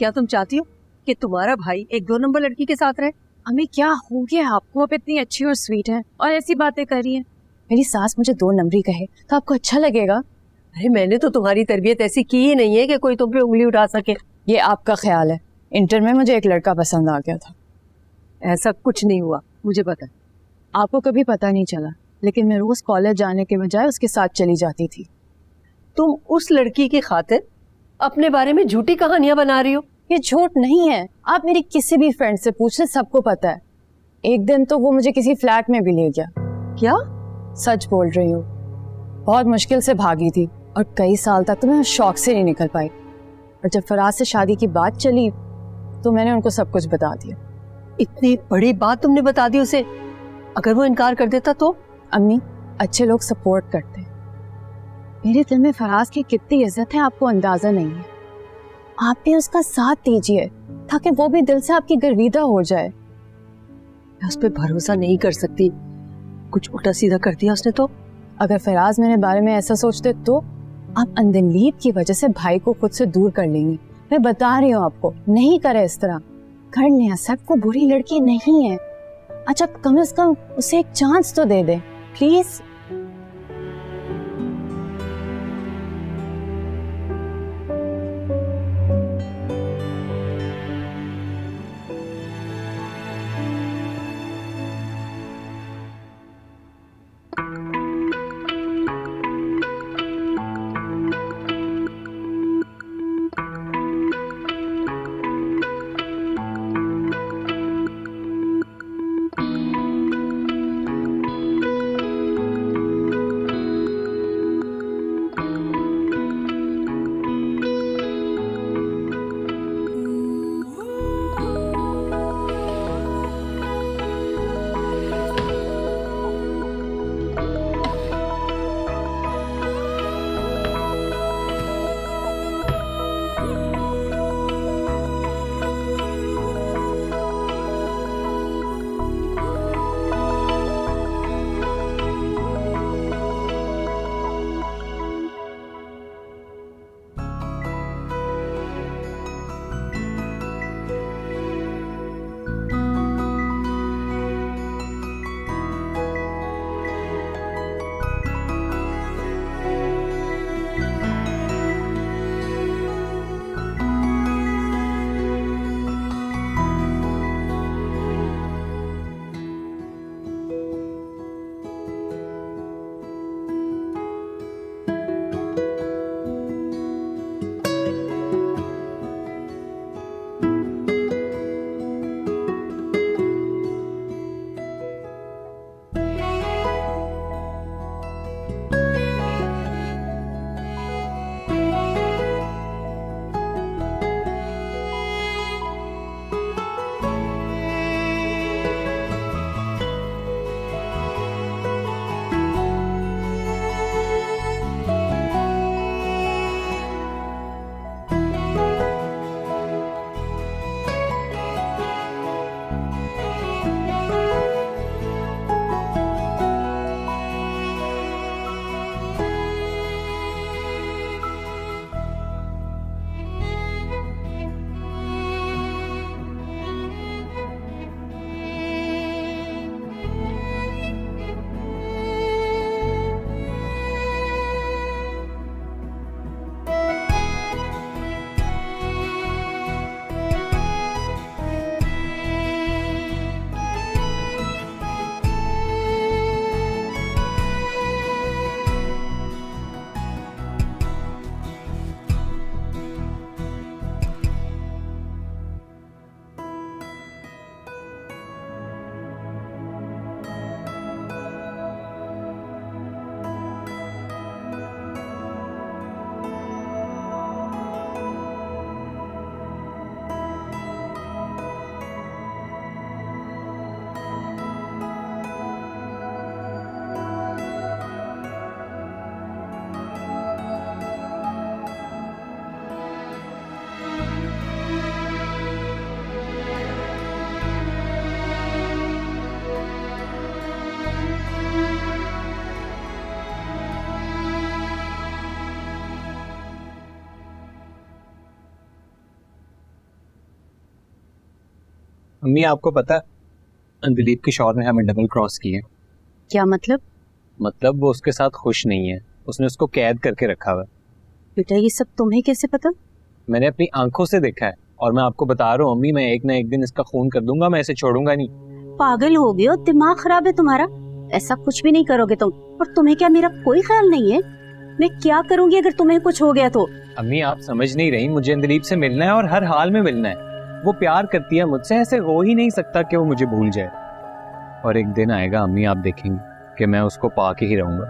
क्या तुम चाहती हो कि तुम्हारा भाई एक 2 नंबर लड़की के साथ रहे? अम्मी क्या हो गया आपको? आप इतनी अच्छी और स्वीट हैं और ऐसी बातें कर रही हैं। मेरी सास मुझे 2 नंबरी कहे तो आपको अच्छा लगेगा? अरे मैंने तो तुम्हारी तरबियत ऐसी की ही नहीं है कि कोई तुम पे उंगली उठा सके। ये आपका ख्याल है। इंटर में मुझे एक लड़का पसंद आ गया था। ऐसा कुछ नहीं हुआ, मुझे पता है। आपको कभी पता नहीं चला, लेकिन मैं रोज कॉलेज जाने के बजाय उसके साथ चली जाती थी। तुम उस लड़की की खातिर अपने बारे में झूठी कहानियां बना रही हो। ये झूठ नहीं है, आप मेरी किसी भी फ्रेंड से पूछ ले, सबको पता है। एक दिन तो वो मुझे किसी फ्लैट में भी ले गया। क्या? सच बोल रही हूँ। बहुत मुश्किल से भागी थी और कई साल तक तो मैं शौक से नहीं निकल पाई। और जब फराज से शादी की बात चली तो मैंने उनको सब कुछ बता दिया। इतनी बड़ी बात तुमने बता दी उसे? अगर वो इनकार कर देता तो? अम्मी, अच्छे लोग सपोर्ट करते हैं। मेरे दिल में फराज की कितनी इज्जत है आपको अंदाजा नहीं है। आप भी उसका साथ दीजिए ताकि वो भी दिल से आपकी गर्विदा हो जाए। मैं उस पर भरोसा नहीं कर सकती, कुछ उल्टा सीधा कर दिया उसने तो। अगर फराज मेरे बारे में ऐसा सोचते तो आप अनदलीब की वजह से भाई को खुद से दूर कर लेंगी। मैं बता रही हूँ आपको, नहीं करे इस तरह। कर लिया सब, वो बुरी लड़की नहीं है। अच्छा कम से कम उसे एक चांस तो दे दे प्लीज। अम्मी आपको पता है दिलीप के शौहर ने हमें डबल क्रॉस किए। क्या मतलब? मतलब वो उसके साथ खुश नहीं है, उसने उसको कैद करके रखा हुआ है। बेटा ये सब तुम्हें कैसे पता? मैंने अपनी आंखों से देखा है और मैं आपको बता रहा हूँ अम्मी, मैं एक ना एक दिन इसका खून कर दूंगा, मैं इसे छोड़ूंगा नहीं। पागल हो गए हो, दिमाग खराब है तुम्हारा? ऐसा कुछ भी नहीं करोगे तुम। और तुम्हें क्या मेरा कोई ख्याल नहीं है? मैं क्या करूंगी अगर तुम्हें कुछ हो गया तो? अम्मी आप समझ नहीं रही, मुझे दिलीप से मिलना है और हर हाल में मिलना है। वो प्यार करती है मुझसे, ऐसे हो ही नहीं सकता कि वो मुझे भूल जाए। और एक दिन आएगा अम्मी, आप देखेंगे कि मैं उसको पाके ही रहूंगा।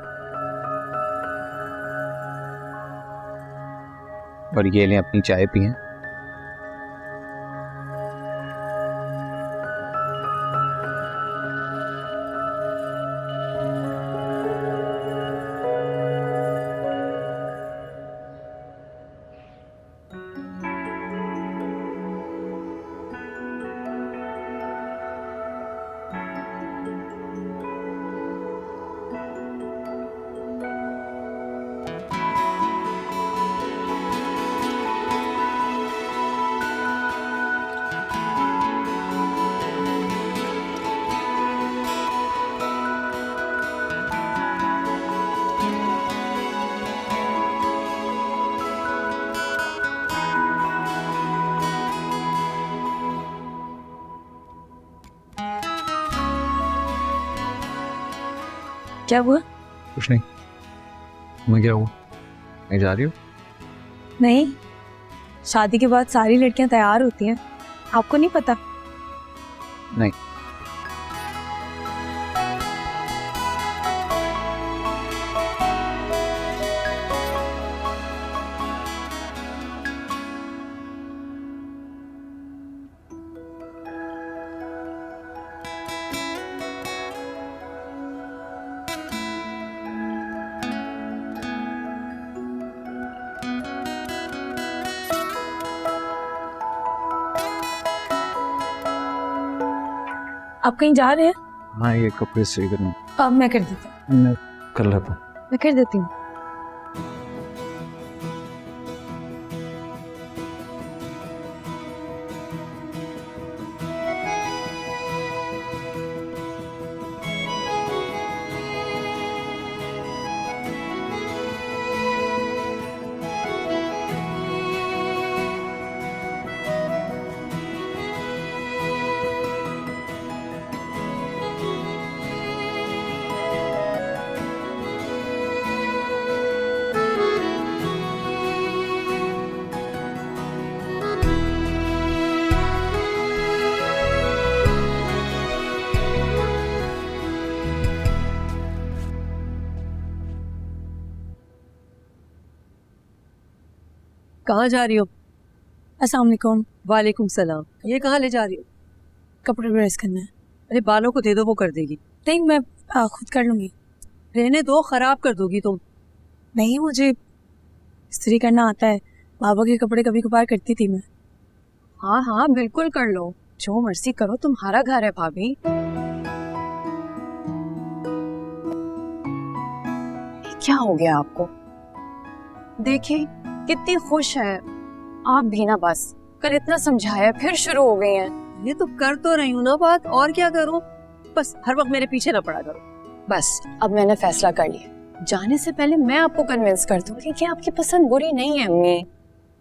और ये लें अपनी चाय पिएं। क्या हुआ? कुछ नहीं। मैं क्या हुआ? नहीं जा रही हो? नहीं, शादी के बाद सारी लड़कियां तैयार होती हैं, आपको नहीं पता? नहीं। आप कहीं जा रहे हैं? हाँ, ये कपड़े सही करूँ। अब मैं कर देती हूँ। मैं कर लेता हूँ। मैं कर देती हूँ। कहाँ जा रही हो? अस्सलाम वालेकुम। वालेकुम सलाम। ये कहाँ ले जा रही हो? कपड़े प्रेस करना है। अरे बालों को दे दो, वो कर देगी। नहीं, मैं खुद कर लूँगी। रहने दो, खराब कर दोगी तुम। नहीं, मुझे इस्त्री करना आता है, बाबा के कपड़े कभी कभार करती थी मैं। हाँ हाँ बिल्कुल कर लो, जो मर्जी करो, तुम्हारा घर है भाभी। क्या हो गया आपको? देखिए कितनी खुश है आप भी ना, बस कल इतना समझाया फिर शुरू हो गई हैं। ये तो कर तो रही हूँ ना बात, और क्या करूँ? बस हर वक्त मेरे पीछे ना पड़ा करो। बस अब मैंने फैसला कर लिया, जाने से पहले मैं आपको कन्विंस कर दूंगी कि आपकी पसंद बुरी नहीं है अम्मी।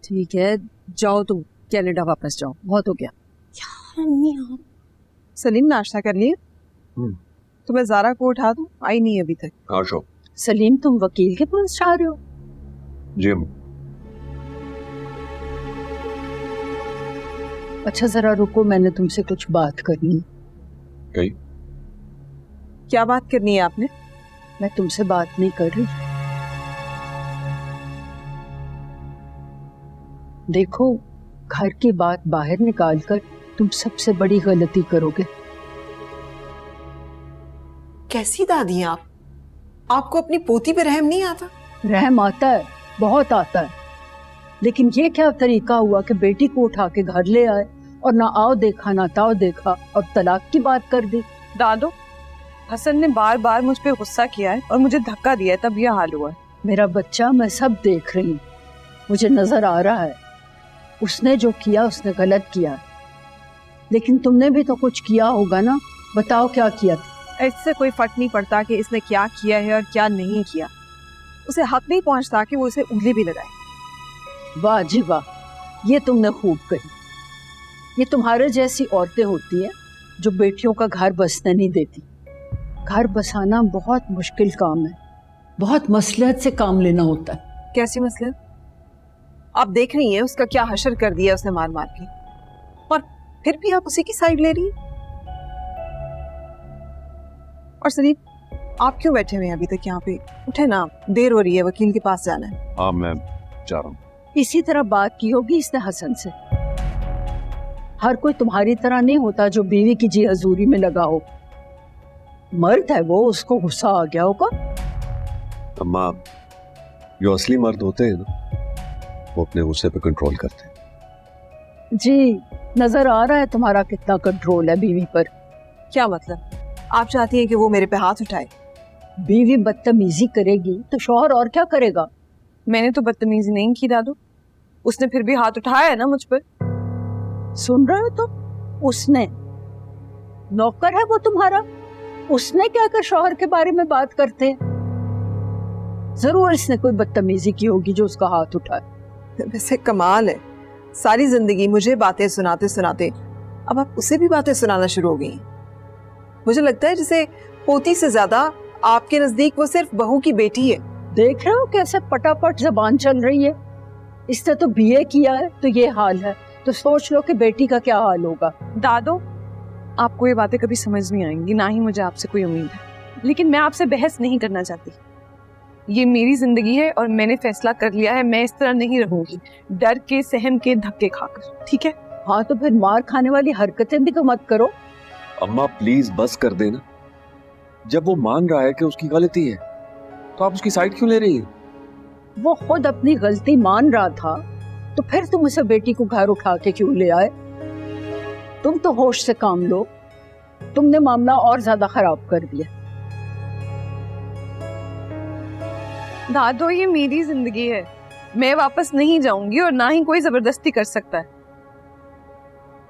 ठीक है, जाओ तुम कनाडा वापस जाओ, बहुत हो गया। यार अम्मी आप। सलीम नाश्ता कर लिए? तो मैं ज़ारा को उठा दूं? आई नहीं अभी तक। हाँ शो। सलीम तुम वकील के पास जा रहे हो? जी। अच्छा जरा रुको, मैंने तुमसे कुछ बात करनी। कही? क्या बात करनी है आपने? मैं तुमसे बात नहीं कर रही। देखो, घर की बात बाहर निकालकर तुम सबसे बड़ी गलती करोगे। कैसी दादी हैं आप? आपको अपनी पोती पे रहम नहीं आता? रहम आता है, बहुत आता है, लेकिन ये क्या तरीका हुआ कि बेटी को उठा के घर ले आए और ना आओ देखा ना ताओ देखा और तलाक की बात कर दी। दादो, हसन ने बार बार मुझ पे गुस्सा किया है और मुझे धक्का दिया है, तब यह हाल हुआ है। मेरा बच्चा, मैं सब देख रही हूँ, मुझे नजर आ रहा है उसने जो किया उसने गलत किया। लेकिन तुमने भी तो कुछ किया होगा ना, बताओ क्या किया था? इससे कोई फर्क नहीं पड़ता कि इसने क्या किया है और क्या नहीं किया। उसे हक नहीं पहुंचता कि वो उसे उंगली भी लगाए। वाह जी वाह, ये तुमने खूब कही। ये तुम्हारे जैसी औरतें होती हैं जो बेटियों का घर बसने नहीं देती। घर बसाना बहुत मुश्किल काम है, बहुत मसलहत से काम लेना होता है। कैसी मसला? आप देख रही हैं उसका क्या हशर कर दिया उसने मार मार के, और फिर भी आप उसी की साइड ले रही हैं। और सलीम, आप क्यों बैठे हुए हैं अभी तक यहाँ पे? उठे ना, देर हो रही है, वकील के पास जाना है। हाँ मैं जा रहा हूँ। इसी तरह बात की होगी इसने हसन से। हर कोई तुम्हारी तरह नहीं होता जो बीवी की जी हजूरी में लगा हो। मर्द है वो, उसको गुस्सा आ गया होगा। अम्मा, जो असली मर्द होते हैं ना, वो अपने गुस्से पे कंट्रोल करते हैं। जी, नजर आ रहा है तुम्हारा कितना कंट्रोल है बीवी पर। क्या मतलब? आप चाहती हैं कि वो मेरे पे हाथ उठाए? बीवी बदतमीजी करेगी तो शौहर और क्या करेगा? मैंने तो बदतमीजी नहीं की दादू, उसने फिर भी हाथ उठाया है ना मुझ पर। सुन रहे हो तो? उसने, नौकर है वो तुम्हारा, उसने क्या कर शौहर के बारे में बात करते हैं? जरूर इसने कोई बदतमीजी की होगी जो उसका हाथ उठाए। वैसे कमाल है, सारी जिंदगी मुझे बातें सुनाते सुनाते अब आप उसे भी बातें सुनाना शुरू हो गई। मुझे लगता है जैसे पोती से ज्यादा आपके नजदीक वो सिर्फ बहू की बेटी है। देख रहे हो कैसे पटापट जबान चल रही है? इसने तो बीए किया है तो ये हाल है, तो सोच लो कि बेटी का क्या हाल होगा। दादो, आपको ये बातें कभी समझ नहीं आएंगी, ना ही मुझे आपसे कोई उम्मीद है, लेकिन मैं आपसे बहस नहीं करना चाहती। ये मेरी जिंदगी है और मैंने फैसला कर लिया है, मैं इस तरह नहीं रहूंगी डर के, सहम के, धक्के खाकर। ठीक है? हाँ तो फिर मार खाने वाली हरकतें भी तो मत करो। अम्मा प्लीज बस कर देना। जब वो मान रहा है कि उसकी गलती है तो आप उसकी साइड क्यों ले रही हैं? वो खुद अपनी गलती मान रहा था तो फिर तुम उसे बेटी को घर उठा के क्यों ले आए? तुम तो होश से काम लो, तुमने मामला और ज्यादा खराब कर दिया। दादो, ये मेरी जिंदगी है, मैं वापस नहीं जाऊंगी और ना ही कोई जबरदस्ती कर सकता है।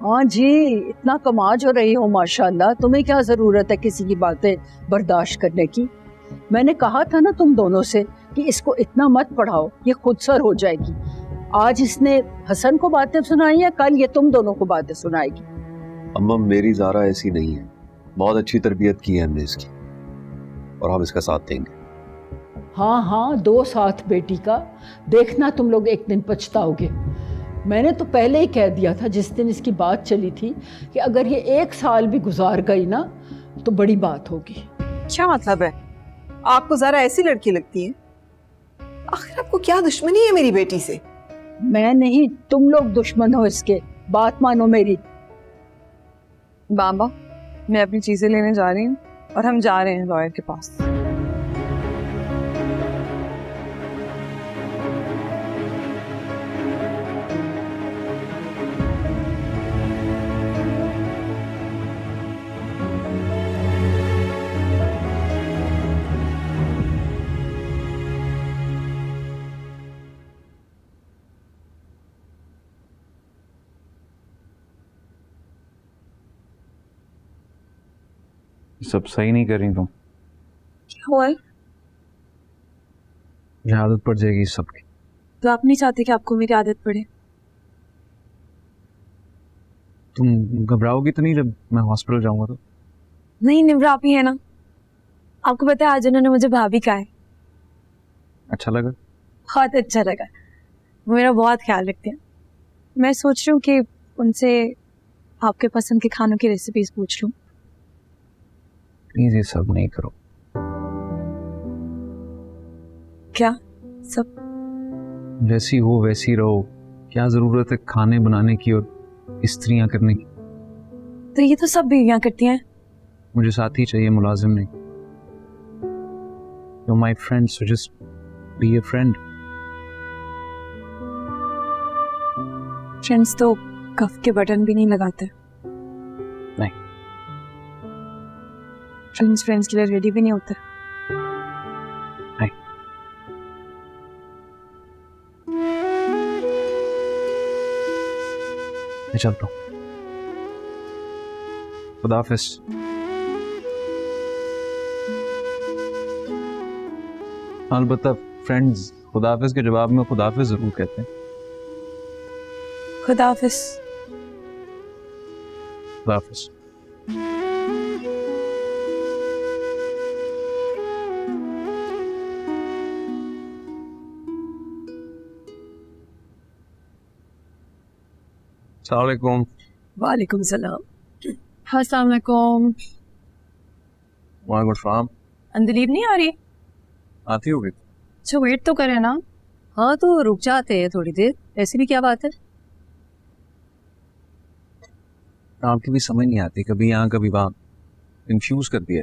हाँ जी, इतना कमा जो रही हो माशाल्लाह, तुम्हें क्या जरूरत है किसी की बातें बर्दाश्त करने की? मैंने कहा था ना तुम दोनों से कि इसको इतना मत पढ़ाओ, ये खुद सर हो जाएगी। आज इसने हसन को बातें सुनाई है, कल ये तुम दोनों को बातें सुनाएगी। अम्मा मेरी ज़ारा ऐसी नहीं है, बहुत अच्छी तरबियत की है हमने इसकी, और हम इसका साथ देंगे। हाँ हाँ, दो साथ बेटी का, देखना तुम लोग एक दिन पछताओगे। मैंने तो पहले ही कह दिया था जिस दिन इसकी बात चली थी कि अगर ये 1 साल भी गुजार गई ना तो बड़ी बात होगी। क्या मतलब है? आपको जरा ऐसी लड़की लगती है? आखिर आपको क्या दुश्मनी है मेरी बेटी से? मैं नहीं, तुम लोग दुश्मन हो इसके, बात मानो मेरी। बाबा, मैं अपनी चीजें लेने जा रही हूँ और हम जा रहे हैं लॉयर के पास। सब सही नहीं कर रही तुम। क्या हुआ है? ये आदत पड़ जाएगी सबकी। तो आप नहीं चाहते कि आपको मेरी आदत पड़े? तुम घबराओगी तो नहीं जब मैं हॉस्पिटल जाऊंगा तो? नहीं, निम्रा आप ही है ना। आपको पता है आज उन्होंने मुझे भाभी कहा है। अच्छा लगा? बहुत अच्छा लगा, वो मेरा बहुत ख्याल रखते हैं। मैं सोच रही हूँ कि उनसे आपके पसंद के खानों की रेसिपीज पूछ लूँ। प्लीज ये सब नहीं करो। क्या सब? जैसी हो वैसी रहो, क्या जरूरत है खाने बनाने की और इस्त्रियां करने की? तो ये तो सब बीवियां करती हैं। मुझे साथी चाहिए, मुलाजिम नहीं। You're my friend, so just be a friend. Friends तो कफ के बटन भी नहीं लगाते। नहीं। फ्रेंड्स फ्रेंड्स के लिए रेडी भी नहीं होते। नहीं। मैं चलता हूँ। खुदा हाफिज। अलबत्ता फ्रेंड्स खुदा हाफिज के जवाब में खुदा हाफिज जरूर कहते हैं। खुदा हाफिज। खुदा हाफिज। अस्सलाम वालेकुम। वालेकुम सलाम। अस्सलाम वालेकुम। वालेकुम सलाम। अंदलीब नहीं आ रही? आती होगी। अच्छा वेट तो करे ना। हाँ तो रुक जाते हैं थोड़ी देर, ऐसी भी क्या बात है। आपकी भी समझ नहीं आती, कभी यहाँ कभी वहाँ, कंफ्यूज कर दिया।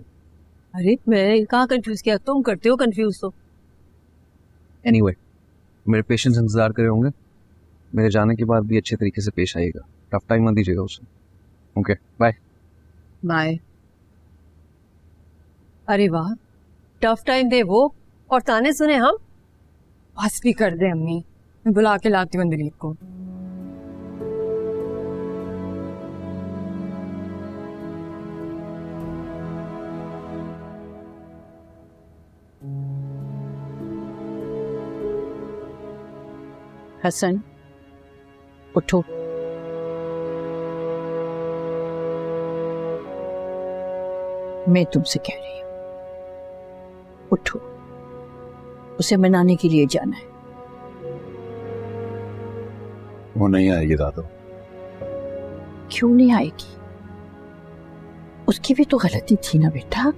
अरे मैं कहाँ कंफ्यूज किया, तुम करते हो कंफ्यूज तो। एनीवे, मेरे पेशेंट्स इंतजार करे होंगे, मेरे जाने के बाद भी अच्छे तरीके से पेश आइएगा, टफ टाइम मत दीजिएगा उसे। Okay bye. बाय। अरे वाह, टफ टाइम दे वो और ताने सुने हम। बस भी कर दे अम्मी, मैं बुला के लाती हूँ अंदलीब को। हसन उठो। मैं तुमसे कह रही हूं, उठो, उसे मनाने के लिए जाना है। वो नहीं आएगी दादू। क्यों नहीं आएगी? उसकी भी तो गलती थी ना बेटा।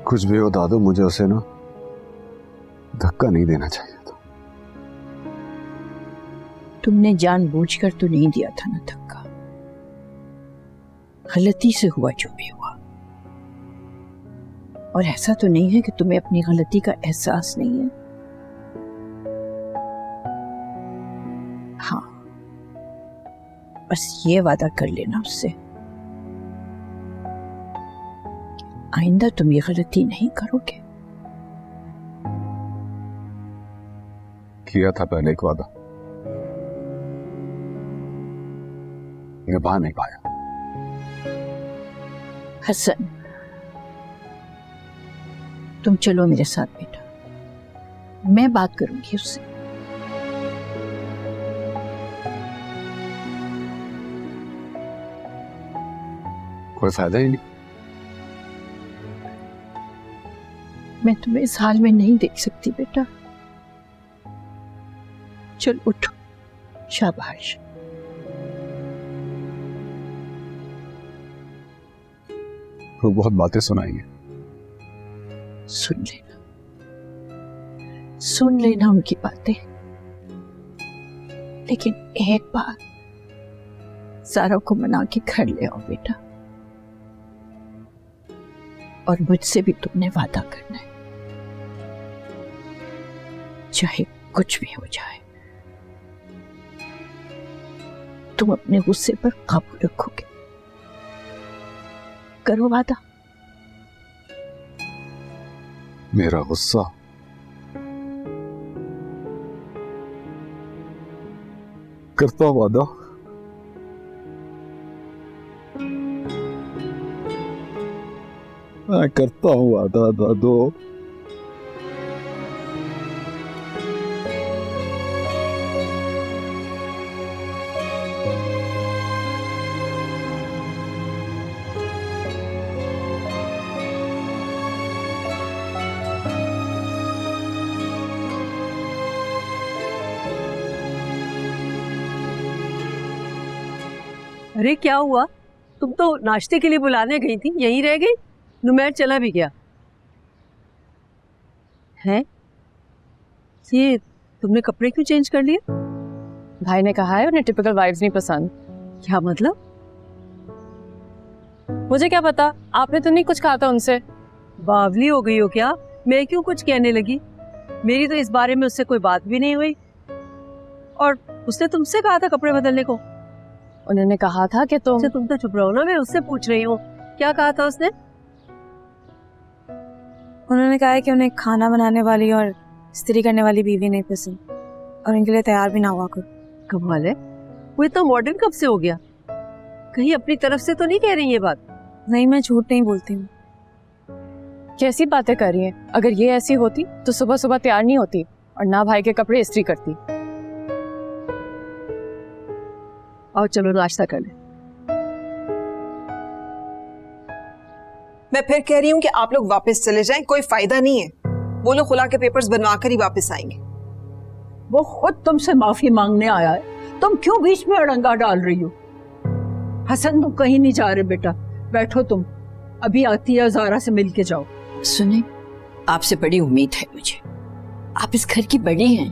कुछ भी हो दादू, मुझे उसे ना धक्का नहीं देना चाहिए था। तुमने जानबूझकर तो नहीं दिया था ना धक्का, गलती से हुआ जो भी हुआ। और ऐसा तो नहीं है कि तुम्हें अपनी गलती का एहसास नहीं है। हाँ, बस ये वादा कर लेना उससे, आइंदा तुम ये गलती नहीं करोगे। किया था पहले एक वादा, निभा नहीं पाया। हसन, तुम चलो मेरे साथ बेटा, मैं बात करूंगी उससे। कोई फायदा ही नहीं। मैं तुम्हें इस हाल में नहीं देख सकती बेटा। चल उठो, शाबाश। वो बहुत बातें सुनाएंगे। सुन लेना उनकी बातें, लेकिन एक बार सारा को मना के घर ले आओ बेटा। और मुझसे भी तुमने वादा करना है, चाहे कुछ भी हो जाए, तुम अपने गुस्से पर काबू रखोगे। करो वादा। मेरा गुस्सा करता वादा। मैं करता हूँ वादा दादू। अरे क्या हुआ? तुम तो नाश्ते के लिए बुलाने गई थी, यहीं रह गई? नुमैर चला भी गया है? ये तुमने कपड़े क्यों चेंज कर लिए? भाई ने कहा है उन्हें टिपिकल वाइब्स नहीं पसंद। क्या मतलब? मुझे क्या पता, आपने तो नहीं कुछ कहा था उनसे। बावली हो गई हो क्या? मैं क्यों कुछ कहने लगी? मेरी तो इस बारे में उससे कोई बात भी नहीं हुई। और उसने तुमसे कहा था कपड़े बदलने को? उन्होंने कहा था कि तुम तो चुप रहो ना, मैं उससे पूछ रही हूँ, क्या कहा था उसने? उन्होंने कहा है कि उन्हें खाना बनाने वाली और इस्त्री करने वाली बीवी नहीं पसंद और इनके लिए तैयार भी ना हुआ कोई। कमाल है, वो इतना मॉडर्न कब से हो गया? कहीं अपनी तरफ से तो नहीं कह रही ये बात? नहीं, मैं झूठ नहीं बोलती हूँ। कैसी बातें कर रही हैं? अगर ये ऐसी होती तो सुबह सुबह तैयार नहीं होती और ना भाई के कपड़े इस्त्री करती। और चलो नाश्ता कर ले। मैं फिर कह रही हूँ कि आप लोग वापस चले जाएं, कोई फायदा नहीं है। वो लोग खुला के पेपर्स बनवा कर ही वापस आएंगे। वो खुद तुमसे माफी मांगने आया है, तुम क्यों बीच में अड़ंगा डाल रही हो? हसन, तुम कहीं नहीं जा रहे बेटा, बैठो तुम, अभी आती है ज़ारा से मिल के जाओ। सुने, आपसे बड़ी उम्मीद है मुझे, आप इस घर की बड़ी हैं।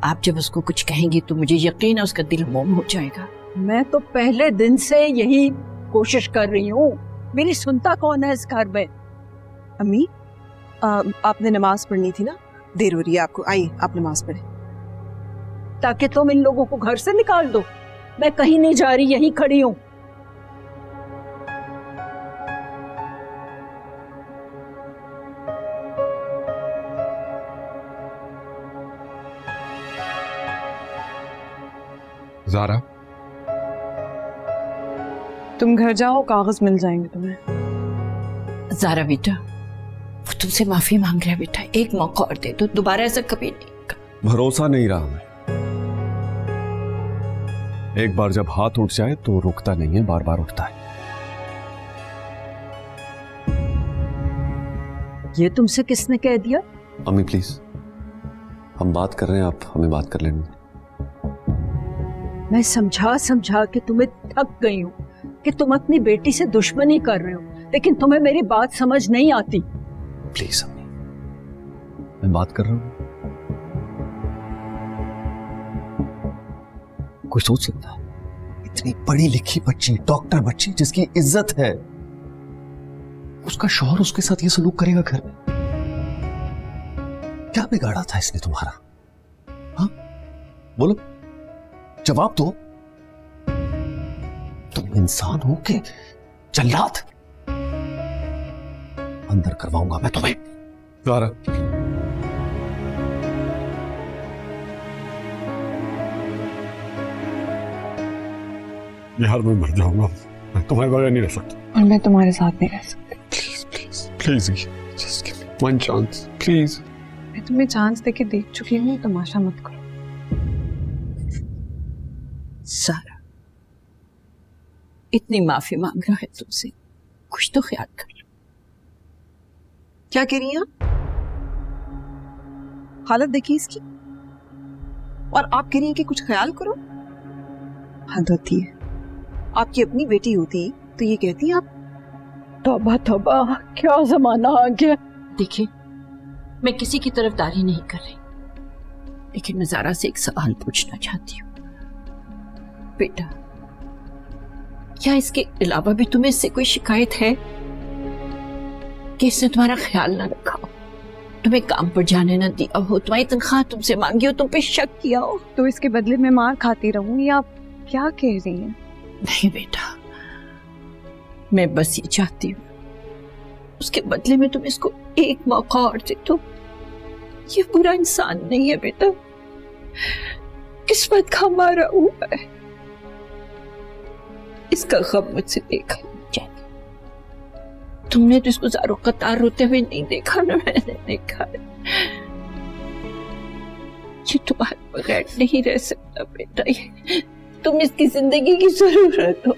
आप जब उसको कुछ कहेंगी तो मुझे यकीन है उसका दिल मोम हो जाएगा। मैं तो पहले दिन से यही कोशिश कर रही हूँ, मेरी सुनता कौन है इस घर में? अम्मी, आपने नमाज पढ़नी थी ना, देर हो रही है आपको, आइए आप नमाज पढ़े। ताकि तुम इन लोगों को घर से निकाल दो। मैं कहीं नहीं जा रही, यहीं खड़ी हूँ। ज़ारा, तुम घर जाओ, कागज मिल जाएंगे तुम्हें। ज़ारा बेटा, वो तुमसे माफी मांग रहा है बेटा, एक मौका और दे दो, दोबारा ऐसा कभी नहीं। भरोसा नहीं रहा हमें। एक बार जब हाथ उठ जाए तो रुकता नहीं है, बार बार उठता है। ये तुमसे किसने कह दिया? अम्मी प्लीज, हम बात कर रहे हैं, आप हमें बात कर लेने। मैं समझा समझा के तुम्हें थक गई हूँ कि तुम अपनी बेटी से दुश्मनी कर रहे हो, लेकिन तुम्हें मेरी बात समझ नहीं आती। प्लीज अम्मी, मैं बात कर रहा हूँ। कोई सोच सकता है इतनी पढ़ी लिखी बच्ची, डॉक्टर बच्ची जिसकी इज्जत है, उसका शौहर उसके साथ ये सलूक करेगा घर में? क्या बिगाड़ा था इसने तुम्हारा? हाँ बोलो, जवाब दो। तुम इंसान हो के जल्लाद? अंदर करवाऊंगा मैं तुम्हें। ज़ारा, यार मैं मर जाऊंगा, मैं तुम्हारे बगैर नहीं रह सकता। और मैं तुम्हारे साथ नहीं रह सकती। Please please please, just give me one chance please. मैं तुम्हें चांस देके देख चुकी हूँ, तमाशा मत करो। सारा इतनी माफी मांग रहा है तुमसे, कुछ तो ख्याल कर लो। क्या कह रही हैं आप? हालत देखिए इसकी, और आप कह रही हैं कि कुछ ख्याल करो? हद होती है। आपकी अपनी बेटी होती तो ये कहती आप? तौबा तौबा, क्या जमाना आ गया। देखिए, मैं किसी की तरफदारी नहीं कर रही, लेकिन मैं ज़ारा से एक सवाल पूछना चाहती हूँ। बेटा, क्या इसके अलावा भी तुम्हें इससे कोई शिकायत है कि इसने तुम्हारा ख्याल ना रखा हो, तुम्हें काम पर जाने ना दिया हो, तुम्हारी तनख्वाह तुमसे मांगी हो, तुम पे शक किया हो? तो इसके बदले में मार खाती रहूं, या आप क्या कह रही हैं? नहीं बेटा, मैं बस ये चाहती हूँ उसके बदले में तुम इसको एक मौका और दे दो। ये बुरा इंसान नहीं है बेटा, किस्मत का मारा हुआ है, इसका गम मुझसे देखा नहीं जाएगा। तुमने तो इसको ज़ारो कतार रोते हुए नहीं देखा ना, मैंने देखा है। ये तुम्हारे बगैर नहीं रह सकता बेटा, ये तुम इसकी जिंदगी की जरूरत हो,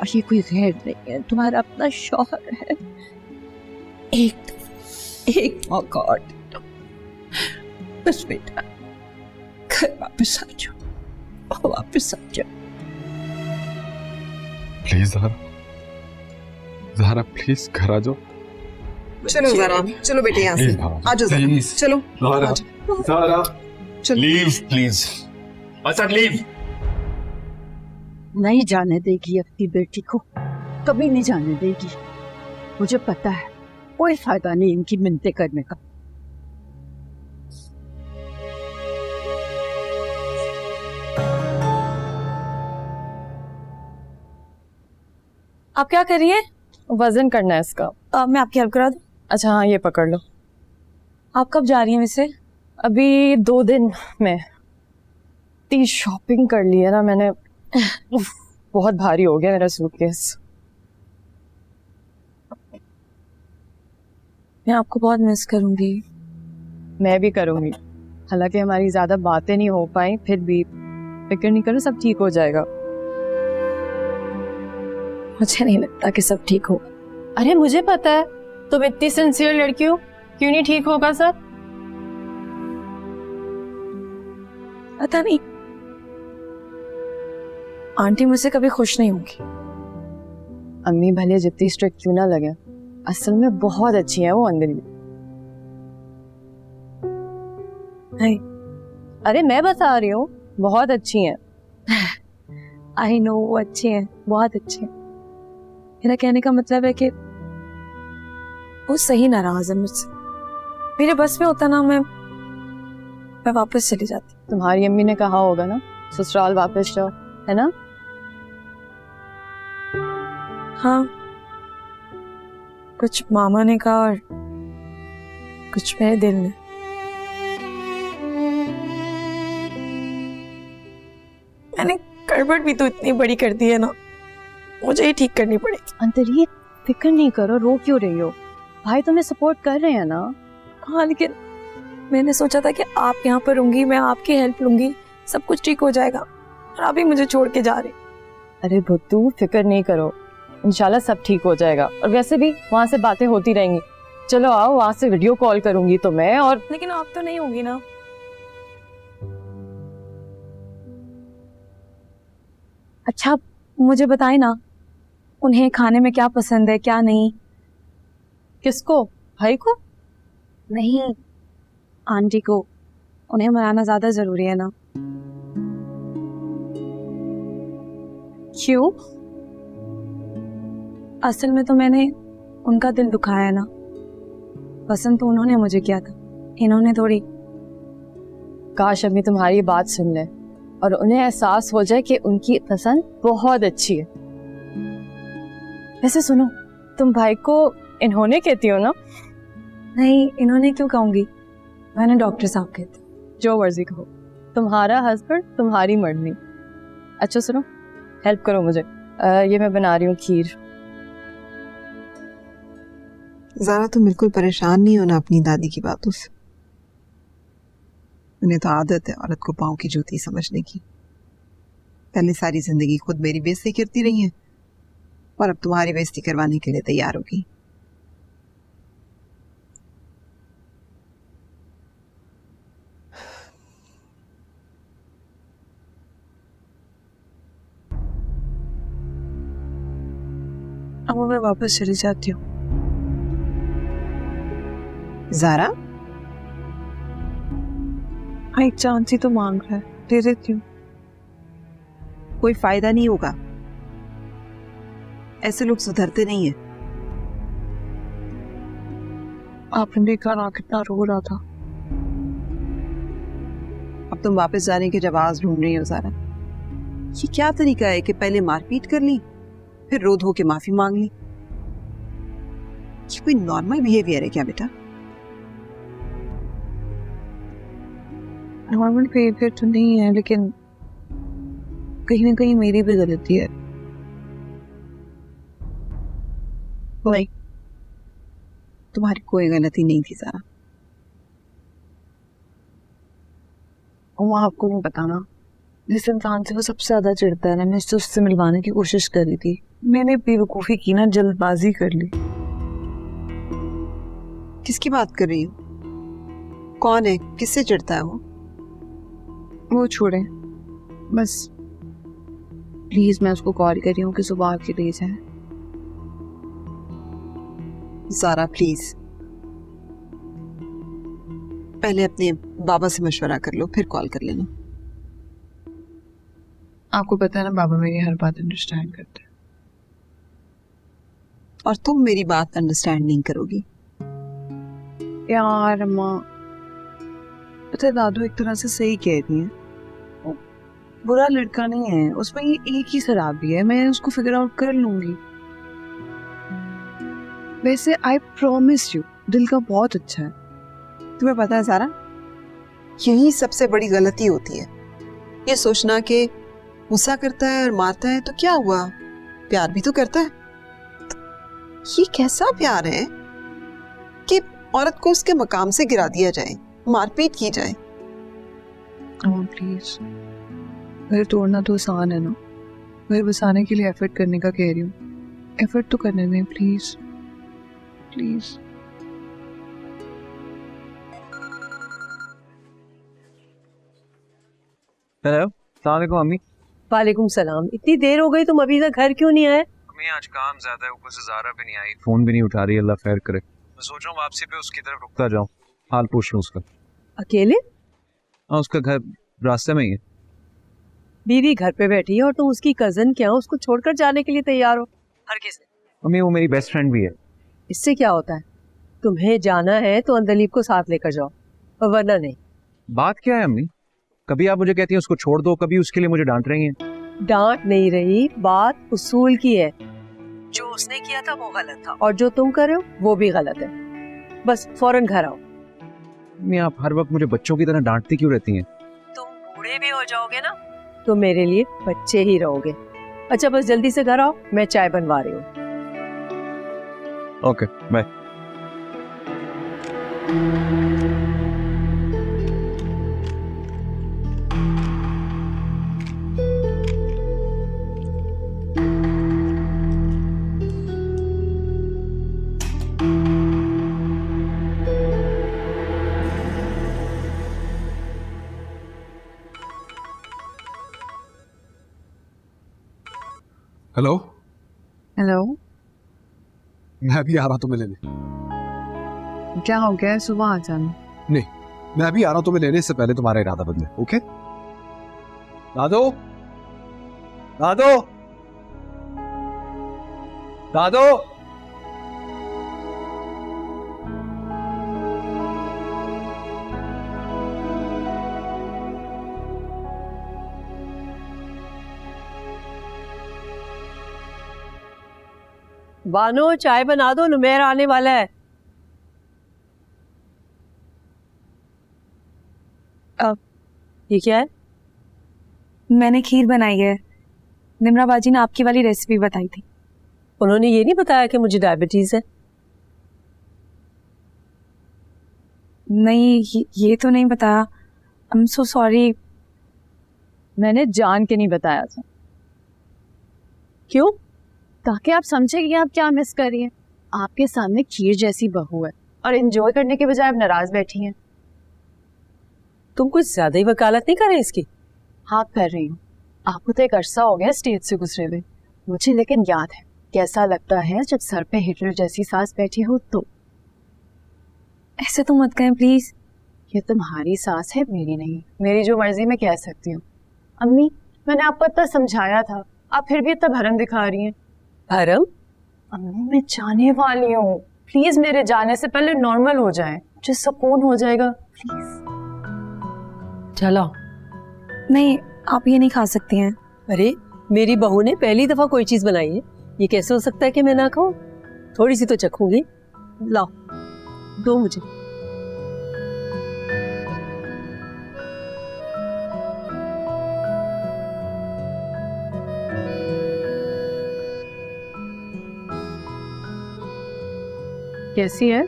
और ये कोई गैर नहीं है, तुम्हारा अपना शौहर है। एक मौका और दे दो बस बेटा, घर वापस आ जाओ, वापस आ जाओ। प्लीज ज़ारा, ज़ारा प्लीज घर आ जाओ। चलो ज़ारा, चलो बेटे यहाँ से आ जाओ ज़ारा, चलो Zara, Zara leave please, Asad leave. नहीं जाने देगी अपनी बेटी को, कभी नहीं जाने देगी। मुझे पता है कोई फायदा नहीं इनकी मिन्नतें करने का। आप क्या कर रही हैं? वजन करना है इसका। मैं आपकी हेल्प करा दूं? अच्छा हाँ, ये पकड़ लो। आप कब जा रही हैं वैसे? अभी 2 दिन में। इतनी शॉपिंग कर ली है ना मैंने, बहुत भारी हो गया मेरा सूटकेस। मैं आपको बहुत मिस करूंगी। मैं भी करूंगी, हालांकि हमारी ज्यादा बातें नहीं हो पाई, फिर भी फिक्र नहीं करो, सब ठीक हो जाएगा। मुझे नहीं लगता कि सब ठीक हो। अरे मुझे पता है, तुम इतनी सिंसियर लड़की हो, क्यों नहीं ठीक होगा सब? पता नहीं, आंटी मुझसे कभी खुश नहीं होंगी। अम्मी भले जितनी स्ट्रिक्ट क्यों ना लगे, असल में बहुत अच्छी है वो अंदर। नहीं, अरे मैं बता रही हूँ, बहुत अच्छी हैं। आई नो वो अच्छी हैं, बहुत अच्छी हैं। मेरा कहने का मतलब है कि वो सही नाराज है मुझसे। मेरे बस में होता ना, मैं वापस चली जाती। तुम्हारी अम्मी ने कहा होगा ना, ससुराल वापस जाओ, है ना? हाँ, कुछ मामा ने कहा और कुछ मेरे दिल ने। मैंने गड़बड़ भी तो इतनी बड़ी कर दी है ना, मुझे ही ठीक करनी पड़ेगी। अंतरी फिक्र नहीं करो, रो क्यों रही हो? भाई तुम्हें सपोर्ट कर रहे हैं ना। हाँ, लेकिन मैंने सोचा था कि आप यहाँ पर होंगी, मैं आपकी हेल्प लूंगी, सब कुछ ठीक हो जाएगा, और आप ही मुझे छोड़ के जा रहे। अरे भुट्टू फिक्र नहीं करो, इंशाल्लाह सब ठीक हो जाएगा। और वैसे भी वहाँ से बातें होती रहेंगी। चलो आओ, वहाँ से वीडियो कॉल करूंगी तुम्हें। और लेकिन आप तो नहीं होंगी ना। अच्छा मुझे बताए ना, उन्हें खाने में क्या पसंद है क्या नहीं? किसको? भाई को? नहीं, आंटी को। उन्हें मनाना ज्यादा जरूरी है ना। क्यों? असल में तो मैंने उनका दिल दुखाया ना। पसंद तो उन्होंने मुझे किया था, इन्होंने थोड़ी। काश अम्मी तुम्हारी बात सुन ले और उन्हें एहसास हो जाए कि उनकी पसंद बहुत अच्छी है। वैसे सुनो, तुम भाई को इन्होंने कहती हो ना? नहीं, इन्होंने क्यों कहूंगी, मैंने डॉक्टर साहब कहते। जो मर्जी कहो, तुम्हारा हस्बैंड तुम्हारी मर्जी। अच्छा सुनो, हेल्प करो मुझे। ये मैं बना रही हूँ खीर। ज़ारा तुम बिल्कुल परेशान नहीं होना अपनी दादी की बातों से। उन्हें तो आदत है औरत को पाँव की जूती समझने की। पहले सारी जिंदगी खुद मेरी बेइज्जती करती रही हैं और अब तुम्हारी बेइज्जती करवाने के लिए तैयार होगी। अब मैं वापस चली जाती हूँ। ज़ारा, एक चांस ही तो मांग रहा है, दे देती हूँ। कोई फायदा नहीं होगा, ऐसे लोग सुधरते नहीं है। आपने देखा ना कितना रो रहा था। अब तुम वापस जाने के जवाब ढूंढ रही हो ज़ारा। ये क्या तरीका है कि पहले मारपीट कर ली, फिर रो धो के माफी मांग ली? ये कोई नॉर्मल बिहेवियर है क्या बेटा? नॉर्मल बिहेवियर तो नहीं है, लेकिन कहीं ना कहीं मेरी भी गलती है। नहीं, तुम्हारी कोई गलती नहीं थी ज़ारा। वो आपको नहीं पता ना, जिस इंसान से वो सबसे ज्यादा चिढ़ता है ना, मैं उससे मिलवाने की कोशिश कर रही थी। मैंने बेवकूफी की ना, जल्दबाजी कर ली। किसकी बात कर रही हो? कौन है, किससे चिढ़ता है वो? वो छोड़े बस, प्लीज मैं उसको कॉल कर रही हूँ कि सुबह आपकी ले जाए। ज़ारा प्लीज, पहले अपने बाबा से मशवरा कर लो, फिर कॉल कर लेना। आपको पता है ना, बाबा मेरी हर बात अंडरस्टैंड करते हैं। और तुम मेरी बात अंडरस्टैंड नहीं करोगी। यार माँ, पता है दादू एक तरह से सही कह रही है। वो बुरा लड़का नहीं है, उसमें ये एक ही खराबी है, मैं उसको फिगर आउट कर लूंगी। वैसे आई प्रॉमिस यू, दिल का बहुत अच्छा है। तुम्हें पता है सारा, यही सबसे बड़ी गलती होती है, ये सोचना कि गुस्सा करता है और मारता है तो क्या हुआ, प्यार भी तो करता है। ये कैसा प्यार है कि औरत को उसके मकाम से गिरा दिया जाए, मारपीट की जाए। प्लीज, घर तोड़ना तो आसान है ना, घर बसाने के लिए एफर्ट करने का कह रही हूँ। एफर्ट तो करने दें प्लीज प्लीज। हेलो, अस्सलाम वालेकुम अम्मी। वालेकुम सलाम। इतनी देर हो गई, तुम अभी तक घर क्यों नहीं आए? अम्मी आज काम ज्यादा है, ऊपर से ज़ारा भी नहीं आई, फोन भी नहीं उठा रही, अल्लाह खैर करे। मैं सोच रहा हूँ वापसी पे उसकी तरफ रुकता जाऊँ, हाल पूछ लूँ उसका। अकेले? हाँ, उसका घर रास्ते में ही है। बीवी घर पे बैठी है और तुम उसकी कजन क्या, उसको छोड़कर जाने के लिए तैयार हो? हर किसी। अम्मी वो मेरी बेस्ट फ्रेंड भी है। इससे क्या होता है? तुम्हें जाना है तो अंदलीब को साथ लेकर जाओ, और वरना नहीं। बात क्या है अम्मी? कभी आप मुझे कहती हैं उसको छोड़ दो, कभी उसके लिए मुझे डांट रही हैं। डांट नहीं रही, बात उसूल की है। जो उसने किया था वो गलत था, और जो तुम कर रहे हो वो भी गलत है। बस फौरन घर आओ। अम्मी आप हर वक्त मुझे बच्चों की तरह डांटती क्यों रहती हैं? तुम बूढ़े भी हो जाओगे ना तो मेरे लिए बच्चे ही रहोगे। अच्छा बस जल्दी से घर आओ, मैं चाय बनवा रही हूँ। Okay bye. हेलो, हेलो, मैं अभी आ रहा हूँ तुम्हें लेने। क्या हो गया? सुबह आ जाना। नहीं, मैं अभी आ रहा हूँ तुम्हें लेने, से पहले तुम्हारा इरादा बदले। ओके? दादो, दादो, दादो। बानो चाय बना दो, नुमेर आने वाला है। ये क्या है? मैंने खीर बनाई है, निम्रा बाजी ने आपकी वाली रेसिपी बताई थी। उन्होंने ये नहीं बताया कि मुझे डायबिटीज है? नहीं, ये तो नहीं बताया। I am so sorry. मैंने जान के नहीं बताया था। क्यों? ताकि आप समझे कि आप क्या मिस कर रही हैं। आपके सामने खीर जैसी बहू है और एंजॉय करने के बजाय आप नाराज बैठी हैं। तुम कुछ ज्यादा ही वकालत नहीं कर रहे इसकी? हाँ कर रही हूँ। आपको तो एक अरसा हो गया स्टेज से गुजरे हुए, मुझे लेकिन याद है कैसा लगता है जब सर पे हिटलर जैसी सास बैठी हो। तो ऐसे तो मत कहें प्लीज। ये तुम्हारी सास है, मेरी नहीं। मेरी जो मर्जी मैं कह सकती हूँ। अम्मी मैंने आपको इतना समझाया था, आप फिर भी इतना भरम दिखा रही हैं। भरम? अम्मी मैं जाने वाली हूँ, प्लीज मेरे जाने से पहले नॉर्मल हो जाए, मुझे सुकून हो जाएगा प्लीज। चलो। नहीं, आप ये नहीं खा सकती हैं। अरे मेरी बहू ने पहली दफा कोई चीज बनाई है, ये कैसे हो सकता है कि मैं ना खाऊं? थोड़ी सी तो चखूंगी। लाओ दो मुझे। कैसी है?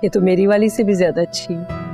ये तो मेरी वाली से भी ज्यादा अच्छी है।